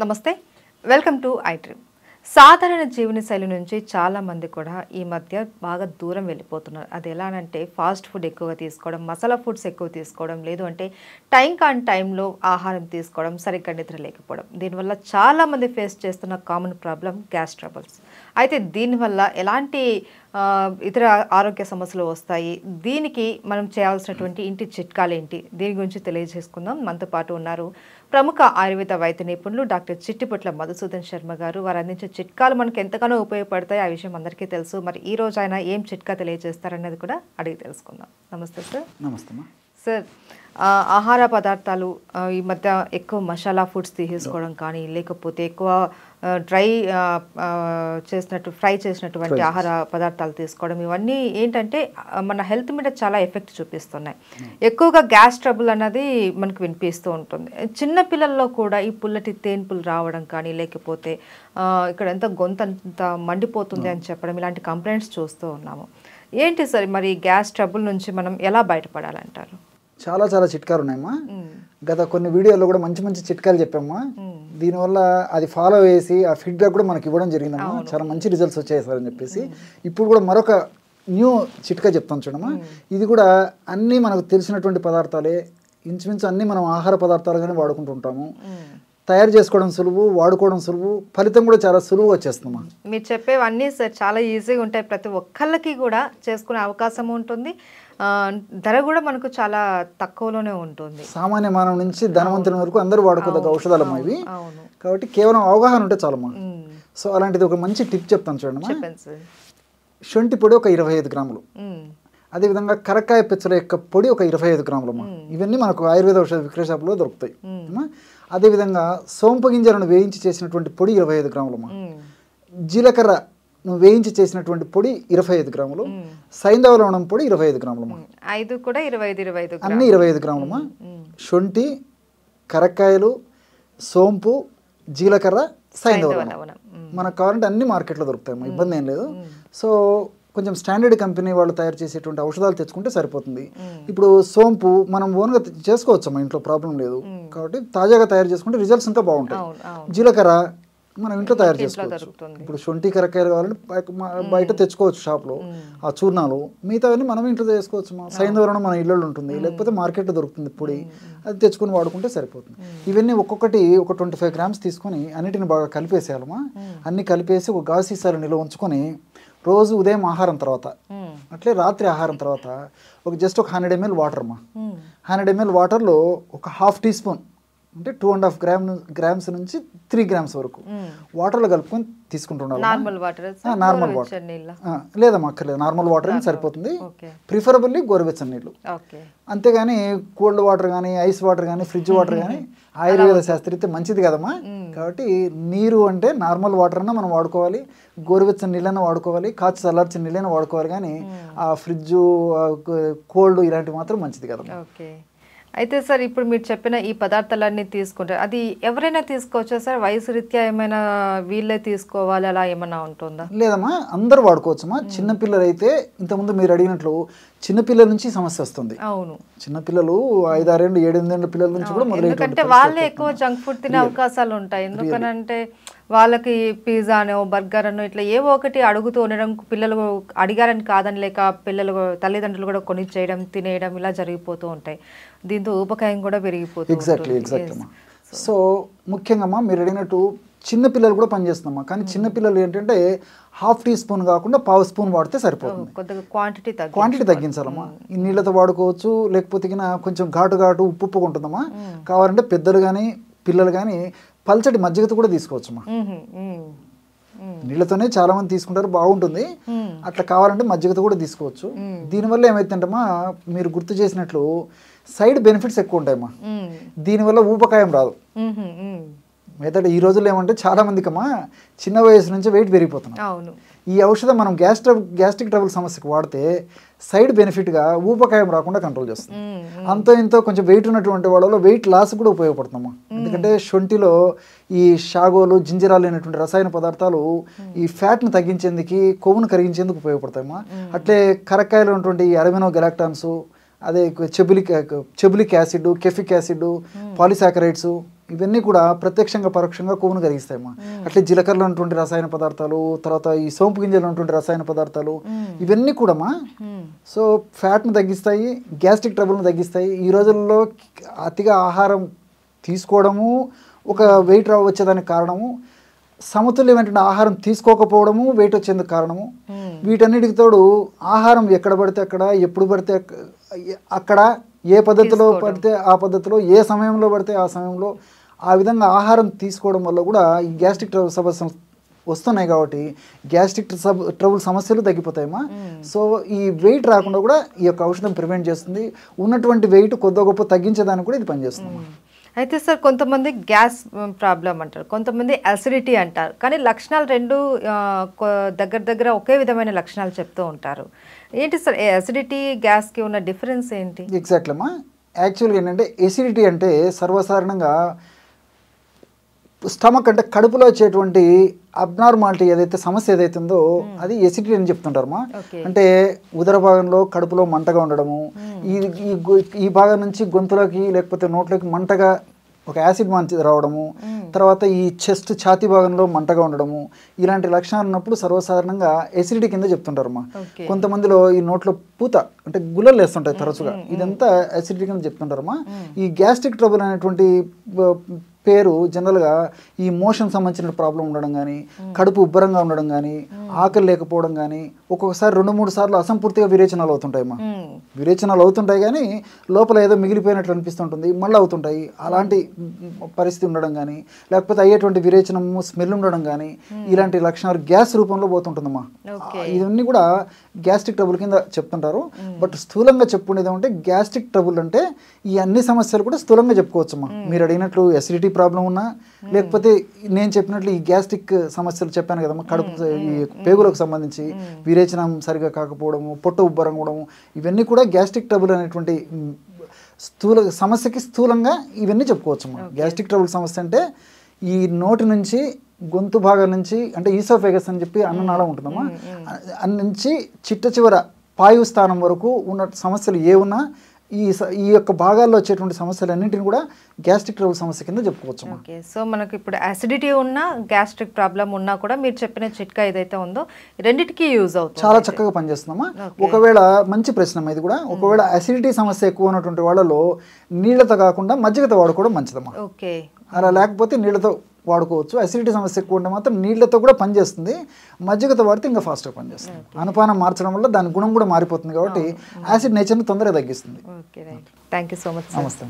నమస్తే welcome to iDream సాధారణ జీవనశైలి నుంచి చాలా మంది కూడా ఈ మధ్య బాగా దూరం వెళ్ళిపోతున్నారు. అది ఎలా అంటే ఫాస్ట్ ఫుడ్ ఎక్కువగా తీసుకోవడం, మసాలా ఫుడ్స్ ఎక్కువ తీసుకోవడం, లేదు అంటే టైం కాని టైంలో ఆహారం తీసుకోవడం, సరిగ్గా నిద్ర లేకపోవడం. దీనివల్ల చాలామంది ఫేస్ చేస్తున్న కామన్ ప్రాబ్లం గ్యాస్ ట్రబుల్స్. అయితే దీనివల్ల ఎలాంటి ఇతర ఆరోగ్య సమస్యలు వస్తాయి, దీనికి మనం చేయాల్సినటువంటి ఇంటి చిట్కాలు ఏంటి, దీని గురించి తెలియజేసుకుందాం. మనతో పాటు ఉన్నారు ప్రముఖ ఆయుర్వేద వైద్య నిపుణులు డాక్టర్ చిట్టిపుట్ల మధుసూదన్ శర్మ గారు. వారు అందించే చిట్కాలు మనకు ఎంతగానో ఉపయోగపడతాయి, ఆ విషయం అందరికీ తెలుసు. మరి ఈ రోజు ఆయన ఏం చిట్కా తెలియజేస్తారనేది కూడా అడిగి తెలుసుకుందాం. నమస్తే సార్. నమస్తే సార్, ఆహార పదార్థాలు ఈ మధ్య ఎక్కువ మసాలా ఫుడ్స్ తీసుకోవడం కానీ, లేకపోతే ఎక్కువ డ్రై ఫ్రై చేసినటువంటి ఆహార పదార్థాలు తీసుకోవడం, ఇవన్నీ ఏంటంటే మన హెల్త్ మీద చాలా ఎఫెక్ట్ చూపిస్తున్నాయి. ఎక్కువగా గ్యాస్ ట్రబుల్ అన్నది మనకు వినిపిస్తూ ఉంటుంది. చిన్న పిల్లల్లో కూడా ఈ పుల్లటి తేన్పులు రావడం కానీ, లేకపోతే ఇక్కడ ఎంత గొంతంత మండిపోతుంది అని చెప్పడం, ఇలాంటి కంప్లైంట్స్ చూస్తూ ఉన్నాము. ఏంటి సార్ మరి గ్యాస్ ట్రబుల్ నుంచి మనం ఎలా బయటపడాలంటారు? చాలా చాలా చిట్కాలు ఉన్నాయమ్మా. గత కొన్ని వీడియోలో కూడా మంచి మంచి చిట్కాలు చెప్పామ్మా. దీనివల్ల అది ఫాలో చేసి ఆ ఫీడ్బ్యాక్ కూడా మనకి ఇవ్వడం జరిగిందమ్మా. చాలా మంచి రిజల్ట్స్ వచ్చాయి సార్ అని చెప్పేసి. ఇప్పుడు కూడా మరొక న్యూ చిట్కా చెప్తాను చూడమ్మా. ఇది కూడా అన్నీ మనకు తెలిసినటువంటి పదార్థాలే, ఇంచుమించు అన్నీ మనం ఆహార పదార్థాలుగానే వాడుకుంటుంటాము. తయారు చేసుకోవడం సులువు, వాడుకోవడం సులువు, ఫలితం కూడా చాలా సులువుగా వచ్చేస్తుందమ్మా. మీరు చెప్పేవన్నీ సార్ చాలా ఈజీగా ఉంటాయి, ప్రతి ఒక్కళ్ళకి కూడా చేసుకునే అవకాశం ఉంటుంది. ధర కూడా మనకు చాలా తక్కువలోనే ఉంటుంది. సామాన్య మానవ నుంచి ధనవంతుల వరకు అందరూ వాడుకోదగ్గ ఔషధాలమ్మా ఇవి. కాబట్టి కేవలం అవగాహన ఉంటే చాలమ్మా. సో అలాంటిది ఒక మంచి టిప్ చెప్తాను చూడమ్మా. శొంఠి పొడి ఒక 25 గ్రాములు, అదేవిధంగా కరక్కాయ పెచ్చల యొక్క పొడి ఒక 25 గ్రాములమ్మా. ఇవన్నీ మనకు ఆయుర్వేద ఔషధ విక్రయ షాపులో దొరుకుతాయి. అదేవిధంగా సోంపు గింజలను వేయించి చేసినటువంటి పొడి 25 గ్రాములమ్మా. జీలకర్ర వేయించి చేసినటువంటి పొడి 25 గ్రాములు, సైంధవ లవణం పొడి 25 గ్రాములమ్మా. అన్ని 25 గ్రాములమ్మా. శొంఠి, కరక్కాయలు, సోంపు, జీలకర్ర, సైంధవ లవణం. మనకు కావాలంటే అన్ని మార్కెట్లో దొరుకుతాయమ్మా, ఇబ్బంది ఏం లేదు. సో కొంచెం స్టాండర్డ్ కంపెనీ వాళ్ళు తయారు చేసేటువంటి ఔషధాలు తెచ్చుకుంటే సరిపోతుంది. ఇప్పుడు సోంపు మనం ఓన్గా చేసుకోవచ్చమ్మా, ఇంట్లో ప్రాబ్లం లేదు. కాబట్టి తాజాగా తయారు చేసుకుంటే రిజల్ట్స్ ఇంకా బాగుంటాయి. జీలకర్ర మనం ఇంట్లో తయారు చేసుకోవచ్చు. ఇప్పుడు శొంఠి కరక్కాయలు కావాలంటే బయట తెచ్చుకోవచ్చు షాప్లో ఆ చూర్ణాలు. మిగతావన్నీ మనం ఇంట్లో చేసుకోవచ్చు. సైంధవ మన ఇళ్ళలో ఉంటుంది, లేకపోతే మార్కెట్లో దొరుకుతుంది పొడి, అది తెచ్చుకొని వాడుకుంటే సరిపోతుంది. ఇవన్నీ ఒక్కొక్కటి ఒక 25 గ్రామ్స్ తీసుకొని అన్నిటిని బాగా కలిపేసేయాలమ్మా. అన్ని కలిపేసి ఒక గాజు సీసాలు నిల్వ ఉంచుకొని రోజు ఉదయం ఆహారం తర్వాత, అట్లే రాత్రి ఆహారం తర్వాత జస్ట్ ఒక 100 ml వాటర్ అమ్మా. 100 ml వాటర్లో ఒక ½ టీ స్పూన్ అంటే 2.5 గ్రామ్స్ నుంచి 3 గ్రామ్స్ వరకు వాటర్లో కలుపుకొని తీసుకుంటున్నాను. నార్మల్ వాటర్ లేదమ్మా, అక్కర్లేదు, నార్మల్ వాటర్ అని సరిపోతుంది. ప్రిఫరబుల్లీ గోరువెచ్చని నీళ్ళు. అంతేగాని కోల్డ్ వాటర్ కానీ, ఐస్ వాటర్ కానీ, ఫ్రిడ్జ్ వాటర్ కానీ ఆయుర్వేద శాస్త్రీయత మంచిది కదమ్మా. కాబట్టి నీరు అంటే నార్మల్ వాటర్ అన్నా మనం వాడుకోవాలి, గోరువెచ్చని నీళ్ళైనా వాడుకోవాలి, కాచి చల్లార్చిన నీళ్ళైనా వాడుకోవాలి. కానీ ఆ ఫ్రిడ్జ్, కోల్డ్ ఇలాంటివి మాత్రం మంచిది కదమ్మా. అయితే సార్, ఇప్పుడు మీరు చెప్పిన ఈ పదార్థాలన్నీ తీసుకుంటారు, అది ఎవరైనా తీసుకోవచ్చా సార్? వయసు రీత్యా ఏమైనా వీళ్ళే తీసుకోవాలి అలా ఏమైనా ఉంటుందా? లేదమ్మా, అందరూ వాడుకోవచ్చమ్మా. చిన్నపిల్లలు అయితే ఇంతకుముందు మీరు అడిగినట్లు చిన్నపిల్లల నుంచి సమస్య వస్తుంది. అవును, చిన్నపిల్లలు 5-6 ఏళ్ళు 7-8 ఏళ్ళ పిల్లల నుంచి కూడా మొదలైతే, ఎందుకంటే వాళ్ళే ఎక్కువ జంక్ ఫుడ్ తినే అవకాశాలు ఉంటాయి. ఎందుకనంటే వాళ్ళకి పిజ్జా అనో బర్గర్ అనో ఇట్లా ఏవో ఒకటి అడుగుతూ ఉండడం, పిల్లలు అడిగారని కాదని లేక పిల్లలు తల్లిదండ్రులు కూడా కొని చేయడం, తినేయడం ఇలా జరిగిపోతూ ఉంటాయి. దీంతో ఊబకాయం కూడా పెరిగిపోతుంది. ఎగ్జాక్ట్లీ. సో ముఖ్యంగా మీరు అడిగినట్టు చిన్నపిల్లలు కూడా పనిచేస్తున్నామా. కానీ చిన్నపిల్లలు ఏంటంటే ½ టీ స్పూన్ కాకుండా ½ స్పూన్ వాడితే సరిపోతుంది. క్వాంటిటీ తగ్గించాలమ్మా. ఈ నీళ్ళతో వాడుకోవచ్చు, లేకపోతే కొంచెం ఘాటు ఉప్పు ఉంటుందమ్మా. కావాలంటే పెద్దలు కానీ పిల్లలు కానీ పల్చటి మజ్జిగతో కూడా తీసుకోవచ్చమ్మా. నీళ్ళతోనే చాలా మంది తీసుకుంటారు, బాగుంటుంది. అట్లా కావాలంటే మజ్జిగతో కూడా తీసుకోవచ్చు. దీనివల్ల ఏమైతుందమ్మా, మీరు గుర్తు చేసినట్లు సైడ్ బెనిఫిట్స్ ఎక్కువ ఉంటాయమ్మా. దీనివల్ల ఊబకాయం రాదు. మెదడు ఈ రోజుల్లో ఏమంటే చాలా మందికి అమ్మా చిన్న వయసు నుంచి వెయిట్ పెరిగిపోతున్నాం. ఈ ఔషధం మనం గ్యాస్ట్రిక్ ట్రబుల్ సమస్యకు వాడితే సైడ్ బెనిఫిట్గా ఊబకాయం రాకుండా కంట్రోల్ చేస్తుంది. అంతో ఇంతో కొంచెం వెయిట్ ఉన్నటువంటి వాళ్ళలో వెయిట్ లాస్ కూడా ఉపయోగపడుతుందమ్మా. ఎందుకంటే శొంఠిలో ఈ షాగోలు, జింజరాలు అనేటువంటి రసాయన పదార్థాలు ఈ ఫ్యాట్ను తగ్గించేందుకు, కొవ్వును కరిగించేందుకు ఉపయోగపడతాయమ్మా. అట్లే కరక్కాయలో ఉన్నటువంటి అరమినో గెలాక్టాన్స్, అదే చెబులిక్ యాసిడ్, కెఫిక్ యాసిడ్, పాలిసాకరైడ్స్ ఇవన్నీ కూడా ప్రత్యక్షంగా పరోక్షంగా కొవ్వును కరిగిస్తాయమ్మా. అట్లే జీలకర్రలో ఉన్నటువంటి రసాయన పదార్థాలు, తర్వాత ఈ సోంపు గింజలో ఉన్నటువంటి రసాయన పదార్థాలు ఇవన్నీ కూడామా సో ఫ్యాట్ను తగ్గిస్తాయి, గ్యాస్ట్రిక్ ట్రబుల్ను తగ్గిస్తాయి. ఈ రోజుల్లో అతిగా ఆహారం తీసుకోవడము ఒక వెయిట్ వచ్చేదానికి కారణము, సమతుల్యమైన ఆహారం తీసుకోకపోవడము వెయిట్ వచ్చేందుకు కారణము. వీటన్నిటికి తోడు ఆహారం ఎక్కడ పడితే అక్కడ, ఎప్పుడు పడితే అక్కడ, ఏ పద్ధతిలో పడితే ఆ పద్ధతిలో, ఏ సమయంలో పడితే ఆ సమయంలో ఆ విధంగా ఆహారం తీసుకోవడం వల్ల కూడా ఈ గ్యాస్ట్రిక్ ట్రబుల్ సమస్యలు వస్తున్నాయి. కాబట్టి గ్యాస్ట్రిక్ ట్రబుల్ సమస్యలు తగ్గిపోతాయమ్మా. సో ఈ వెయిట్ రాకుండా కూడా ఈ యొక్క ఔషధం ప్రివెంట్ చేస్తుంది. ఉన్నటువంటి వెయిట్ కొద్ది గొప్ప తగ్గించేదానికి కూడా ఇది పనిచేస్తుంది. అయితే సార్ కొంతమంది గ్యాస్ ప్రాబ్లం అంటారు, కొంతమంది అసిడిటీ అంటారు, కానీ లక్షణాలు రెండు దగ్గర ఒకే విధమైన లక్షణాలు చెప్తూ ఉంటారు. ఏంటి సార్ అసిడిటీ గ్యాస్కి ఉన్న డిఫరెన్స్ ఏంటి? ఎగ్జాక్ట్లీ అమ్మా. యాక్చువల్గా ఏంటంటే ఎసిడిటీ అంటే సర్వసాధారణంగా స్టమక్ అంటే కడుపులో వచ్చేటువంటి అబ్నార్మాలిటీ ఏదైతే సమస్య ఏదైతే ఉందో అది ఎసిడిటీ అని చెప్తుంటారమ్మా. అంటే ఉదర భాగంలో కడుపులో మంటగా ఉండడము, ఈ భాగం నుంచి గొంతులోకి లేకపోతే నోట్లోకి మంటగా ఒక యాసిడ్ మంచి రావడము, తర్వాత ఈ చెస్ట్ ఛాతీ భాగంలో మంటగా ఉండడము, ఇలాంటి లక్షణాలు ఉన్నప్పుడు సర్వసాధారణంగా ఎసిడిటీ కింద చెప్తుంటారమ్మా. కొంతమందిలో ఈ నోట్లో పూత అంటే గుల్లలు వేస్తుంటాయి తరచుగా, ఇదంతా ఎసిడిటీ కింద చెప్తుంటారమ్మా. ఈ గ్యాస్ట్రిక్ ట్రబుల్ అనేటువంటి పేరు జనరల్గా ఈ మోషన్ సంబంధించిన ప్రాబ్లం ఉండడం కానీ, కడుపు ఉబ్బరంగా ఉండడం కానీ, ఆకలి లేకపోవడం కానీ, ఒక్కొక్కసారి 2-3 సార్లు అసంపూర్తిగా విరేచనాలు అవుతుంటాయమ్మా. విరేచనాలు అవుతుంటాయి కానీ లోపల ఏదో మిగిలిపోయినట్లు అనిపిస్తుంటుంది, మళ్ళీ అవుతుంటాయి. అలాంటి పరిస్థితి ఉండడం కానీ, లేకపోతే అయ్యేటువంటి విరేచనము స్మెల్ ఉండడం కానీ, ఇలాంటి లక్షణాలు గ్యాస్ రూపంలో పోతుంటుందమ్మా. ఇవన్నీ కూడా గ్యాస్ట్రిక్ ట్రబుల్ కింద చెప్తుంటారు. బట్ స్థూలంగా చెప్పుకునేది ఏమంటే గ్యాస్ట్రిక్ ట్రబుల్ అంటే ఈ అన్ని సమస్యలు కూడా స్థూలంగా చెప్పుకోవచ్చమ్మా. మీరు అడిగినట్లు ఎసిడిటీ ప్రాబ్లం ఉన్నా, లేకపోతే నేను చెప్పినట్లు ఈ గ్యాస్ట్రిక్ సమస్యలు చెప్పాను కదమ్మా, కడుపు ఈ పేగులకు సంబంధించి విరేచనం సరిగా కాకపోవడము, పొట్ట ఉబ్బరం కూడము, ఇవన్నీ కూడా గ్యాస్ట్రిక్ ట్రబుల్ అనేటువంటి సమస్యకి స్థూలంగా ఇవన్నీ చెప్పుకోవచ్చమ్మా. గ్యాస్ట్రిక్ ట్రబుల్ సమస్య అంటే ఈ నోటి నుంచి గొంతు భాగం నుంచి అంటే ఈసోఫేగస్ అని చెప్పి అన్ననాళం ఉంటుందమ్మా, అన్ని నుంచి చిట్ట చివర పాయు స్థానం వరకు ఉన్న సమస్యలు ఏ ఉన్నా ఈ యొక్క భాగాల్లో వచ్చేటువంటి సమస్యలన్నింటిని కూడా గ్యాస్ట్రిక్ ట్రబుల్ సమస్య కింద చెప్పుకోవచ్చు. ఓకే, సో మనకి ఇప్పుడు అసిడిటీ ఉన్నా గ్యాస్ట్రిక్ ప్రాబ్లం ఉన్నా కూడా మీరు చెప్పిన చిట్కా ఏదైతే ఉందో రెండింటికి యూజ్ అవుతుంది, చాలా చక్కగా పనిచేస్తుందమ్మా. ఒకవేళ మంచి ప్రశ్న ఇది కూడా, ఒకవేళ అసిడిటీ సమస్య ఎక్కువ ఉన్నటువంటి వాళ్ళలో నీళ్లతో కాకుండా మజ్జిగతో వాడుకోవడం మంచిదమ్మా. ఓకే, అలా లేకపోతే నీళ్ళతో వాడుకోవచ్చు. అసిడిటీ సమస్య ఎక్కువ ఉంటే మాత్రం నీళ్లతో కూడా పనిచేస్తుంది, మజ్జిగతో వాడితే ఇంకా ఫాస్ట్గా పనిచేస్తుంది. అనుపానం మార్చడం వల్ల దాని గుణం కూడా మారిపోతుంది కాబట్టి యాసిడ్ నేచర్ని తొందరగా తగ్గిస్తుంది. Okay, right. Thank you so much. నమస్తే.